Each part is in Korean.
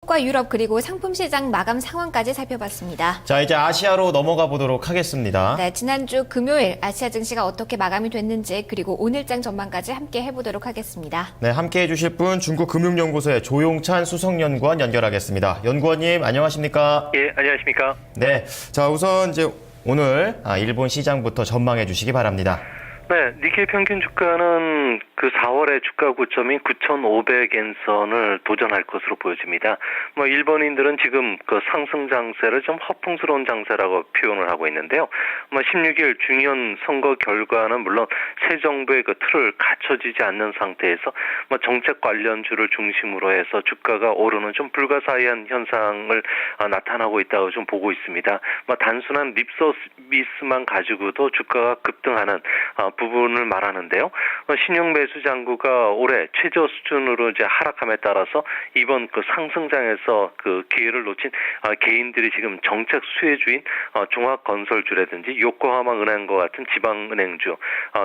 한국과 유럽 그리고 상품 시장 마감 상황까지 살펴봤습니다. 자, 이제 아시아로 넘어가 보도록 하겠습니다. 네, 지난주 금요일 아시아 증시가 어떻게 마감이 됐는지 그리고 오늘장 전망까지 함께 해보도록 하겠습니다. 네, 함께 해주실 분 중국금융연구소의 조용찬 수석연구원 연결하겠습니다. 연구원님, 안녕하십니까? 예, 안녕하십니까? 네, 자, 우선 이제 오늘 일본 시장부터 전망해 주시기 바랍니다. 네, 니케이 평균 주가는 그 4월의 주가 고점인 9,500엔 선을 도전할 것으로 보여집니다. 일본인들은 지금 그 상승 장세를 좀 허풍스러운 장세라고 표현을 하고 있는데요. 16일 중의원 선거 결과는 물론 새 정부의 그 틀을 갖춰지지 않는 상태에서 정책 관련주를 중심으로 해서 주가가 오르는 좀 불가사의한 현상을 나타나고 있다고 좀 보고 있습니다. 단순한 립 서비스만 가지고도 주가가 급등하는 부분을 말하는데요. 신용 매수 잔고가 올해 최저 수준으로 이제 하락함에 따라서 이번 그 상승장에서 그 기회를 놓친 개인들이 지금 정책 수혜주인 종합건설주라든지 요코하마 은행과 같은 지방은행주,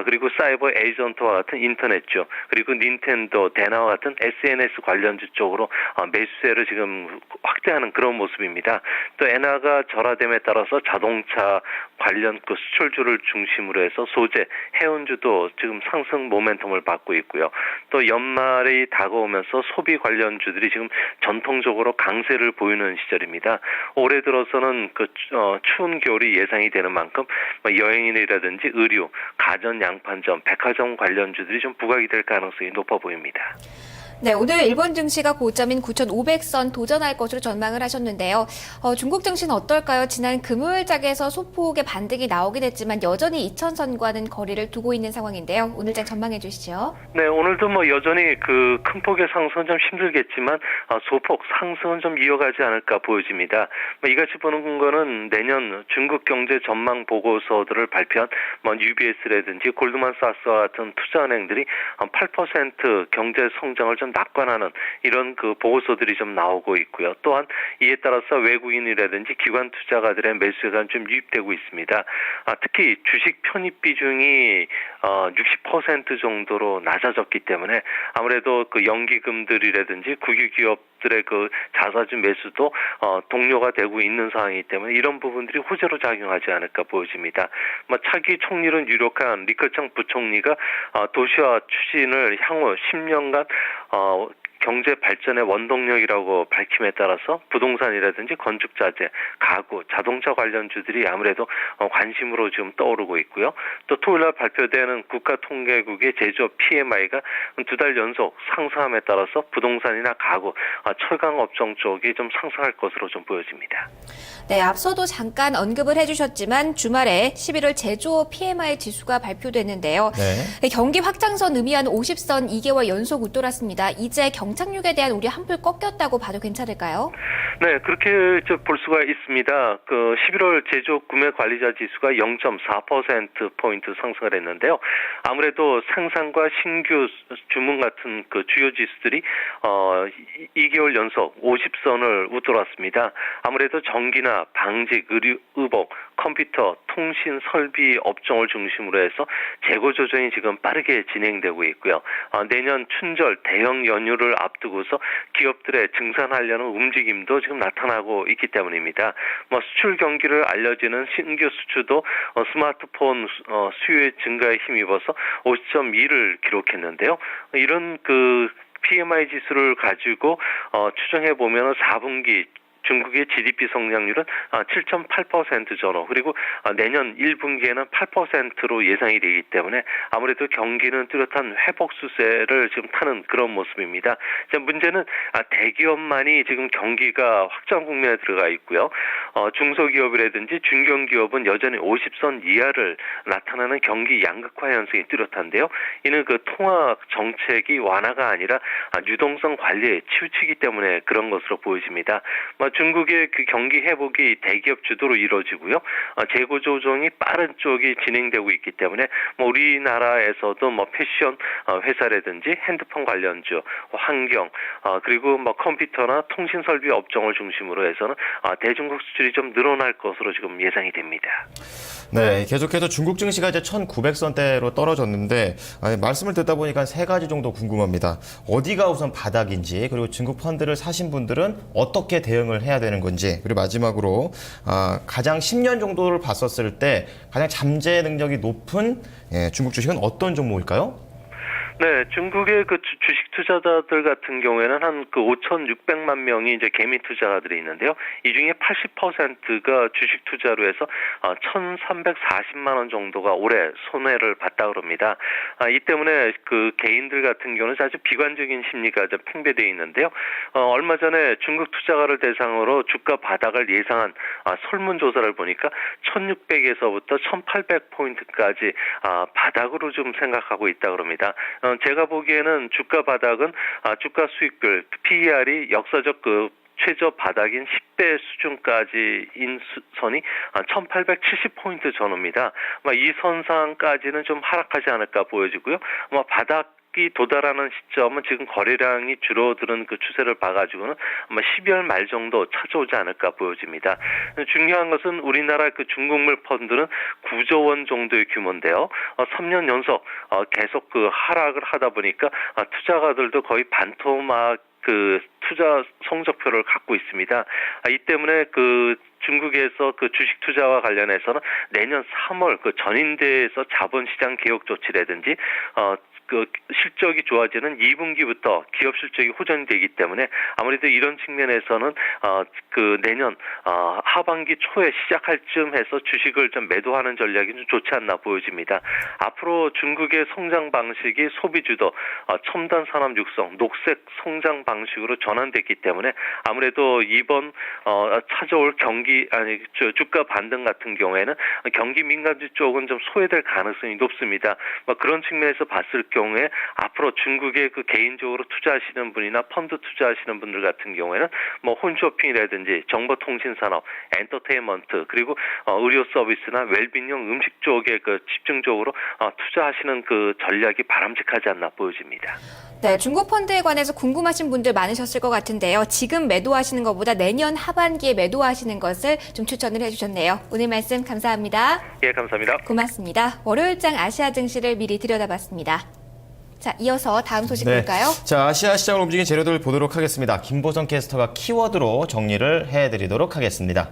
그리고 사이버 에이전트와 같은 인터넷주, 그리고 닌텐도, 대나와 같은 SNS 관련주 쪽으로 매수세를 지금 확대하는 그런 모습입니다. 또 엔화가 절하됨에 따라서 자동차 관련 그 수출주를 중심으로 해서 소재, 해운주도 지금 상승 모멘텀을 받고 있고요. 또 연말이 다가오면서 소비 관련주들이 지금 전통적으로 강세를 보이는 시절입니다. 올해 들어서는 그 추운 겨울이 예상이 되는 만큼 여행이라든지 의류, 가전 양판점, 백화점 관련주들이 좀 부각이 될 가능성이 높아 보입니다. 네, 오늘 일본 증시가 고점인 9,500선 도전할 것으로 전망을 하셨는데요. 중국 증시는 어떨까요? 지난 금요일장에서 소폭의 반등이 나오긴 했지만 여전히 2,000선과는 거리를 두고 있는 상황인데요. 오늘장 전망해 주시죠. 네, 오늘도 여전히 그 큰 폭의 상승은 좀 힘들겠지만 소폭 상승은 좀 이어가지 않을까 보여집니다. 이같이 보는 거는 내년 중국 경제 전망 보고서들을 발표한 UBS라든지 골드만삭스와 같은 투자은행들이 8% 경제 성장을 좀 낙관하는 이런 그 보고서들이 좀 나오고 있고요. 또한 이에 따라서 외국인이라든지 기관 투자가들의 매수가 좀 유입되고 있습니다. 특히 주식 편입 비중이 60% 정도로 낮아졌기 때문에 아무래도 그 연기금들이라든지 국유기업들의 그 자사주 매수도 동료가 되고 있는 상황이기 때문에 이런 부분들이 호재로 작용하지 않을까 보여집니다. 차기 총리는 유력한 리커창 부총리가 도시화 추진을 향후 10년간 경제 발전의 원동력이라고 밝힘에 따라서 부동산이라든지 건축자재, 가구, 자동차 관련주들이 아무래도 관심으로 지금 떠오르고 있고요. 또 토요일날 발표되는 국가통계국의 제조업 PMI가 2달 연속 상승함에 따라서 부동산이나 가구, 철강 업종 쪽이 좀 상승할 것으로 좀 보여집니다. 네, 앞서도 잠깐 언급을 해주셨지만 주말에 11월 제조업 PMI 지수가 발표됐는데요. 네. 경기 확장선 의미한 50선 2개월 연속 웃돌았습니다. 이제 경착륙에 대한 우려 한풀 꺾였다고 봐도 괜찮을까요? 네, 그렇게 볼 수가 있습니다. 그 11월 제조업 구매 관리자 지수가 0.4%포인트 상승을 했는데요. 아무래도 생산과 신규 주문 같은 그 주요 지수들이 2개월 연속 50선을 웃돌았습니다. 아무래도 전기나 방직, 의류, 의복, 컴퓨터, 통신, 설비 업종을 중심으로 해서 재고 조정이 지금 빠르게 진행되고 있고요. 내년 춘절 대형 연휴를 앞두고서 기업들의 증산하려는 움직임도 지금 나타나고 있기 때문입니다. 수출 경기를 알려지는 신규 수주도 스마트폰 수요의 증가에 힘입어서 50.2를 기록했는데요. 이런 그 PMI 지수를 가지고 추정해 보면 4분기 중국의 GDP 성장률은 7.8% 전후, 그리고 내년 1분기에는 8%로 예상이 되기 때문에 아무래도 경기는 뚜렷한 회복 추세를 지금 타는 그런 모습입니다. 문제는 대기업만이 지금 경기가 확장 국면에 들어가 있고요. 중소기업이라든지 중견기업은 여전히 50선 이하를 나타나는 경기 양극화 현상이 뚜렷한데요. 이는 그 통화 정책이 완화가 아니라 유동성 관리에 치우치기 때문에 그런 것으로 보여집니다. 중국의 그 경기 회복이 대기업 주도로 이루어지고요. 재고 조정이 빠른 쪽이 진행되고 있기 때문에 우리나라에서도 패션 회사라든지 핸드폰 관련주, 환경, 그리고 컴퓨터나 통신 설비 업종을 중심으로 해서는 대중국 수출 매출이 좀 늘어날 것으로 지금 예상이 됩니다. 네, 계속해서 중국 증시가 이제 1,900선대로 떨어졌는데 말씀을 듣다 보니까 세 가지 정도 궁금합니다. 어디가 우선 바닥인지, 그리고 중국 펀드를 사신 분들은 어떻게 대응을 해야 되는 건지, 그리고 마지막으로 가장 10년 정도를 봤었을 때 가장 잠재 능력이 높은 중국 주식은 어떤 종목일까요? 네, 중국의 그 주식 투자자들 같은 경우에는 한 그 5,600만 명이 이제 개미 투자자들이 있는데요. 이 중에 80%가 주식 투자로 해서 1,340만 원 정도가 올해 손해를 봤다 그럽니다. 이 때문에 그 개인들 같은 경우는 사실 비관적인 심리가 좀 팽배되어 있는데요. 얼마 전에 중국 투자가를 대상으로 주가 바닥을 예상한 설문조사를 보니까 1,600에서부터 1,800포인트까지 바닥으로 좀 생각하고 있다 그럽니다. 제가 보기에는 주가 바닥은 주가 수익별 PER이 역사적 그 최저 바닥인 10배 수준까지인 선이 1870포인트 전후입니다. 이 선상까지는 좀 하락하지 않을까 보여지고요. 바닥이 도달하는 시점은 지금 거래량이 줄어드는 그 추세를 봐가지고는 아마 12월 말 정도 찾아오지 않을까 보여집니다. 중요한 것은 우리나라 그 중국물 펀드는 9조 원 정도의 규모인데요. 3년 연속 계속 그 하락을 하다 보니까 투자가들도 거의 반토막 그 투자 성적표를 갖고 있습니다. 이 때문에 그 중국에서 그 주식 투자와 관련해서는 내년 3월 그 전인대에서 자본시장 개혁 조치라든지 그 실적이 좋아지는 2분기부터 기업 실적이 호전이 되기 때문에 아무래도 이런 측면에서는 그 내년 하반기 초에 시작할 쯤 해서 주식을 좀 매도하는 전략이 좀 좋지 않나 보여집니다. 앞으로 중국의 성장 방식이 소비주도 첨단 산업 육성, 녹색 성장 방식으로 전환됐기 때문에 아무래도 이번 찾아올 주가 반등 같은 경우에는 경기 민감주 쪽은 좀 소외될 가능성이 높습니다. 그런 측면에서 봤을 경우에 앞으로 중국에 그 개인적으로 투자하시는 분이나 펀드 투자하시는 분들 같은 경우에는 홈쇼핑이라든지 정보통신산업, 엔터테인먼트 그리고 의료 서비스나 웰빙용 음식 쪽에 그 집중적으로 투자하시는 그 전략이 바람직하지 않나 보여집니다. 네, 중국 펀드에 관해서 궁금하신 분들 많으셨을 것 같은데요. 지금 매도하시는 것보다 내년 하반기에 매도하시는 것을 좀 추천을 해주셨네요. 오늘 말씀 감사합니다. 예, 감사합니다. 고맙습니다. 월요일장 아시아 증시를 미리 들여다봤습니다. 자, 이어서 다음 소식 볼까요? 자, 아시아 시장을 움직인 재료들 보도록 하겠습니다. 김보성 캐스터가 키워드로 정리를 해드리도록 하겠습니다.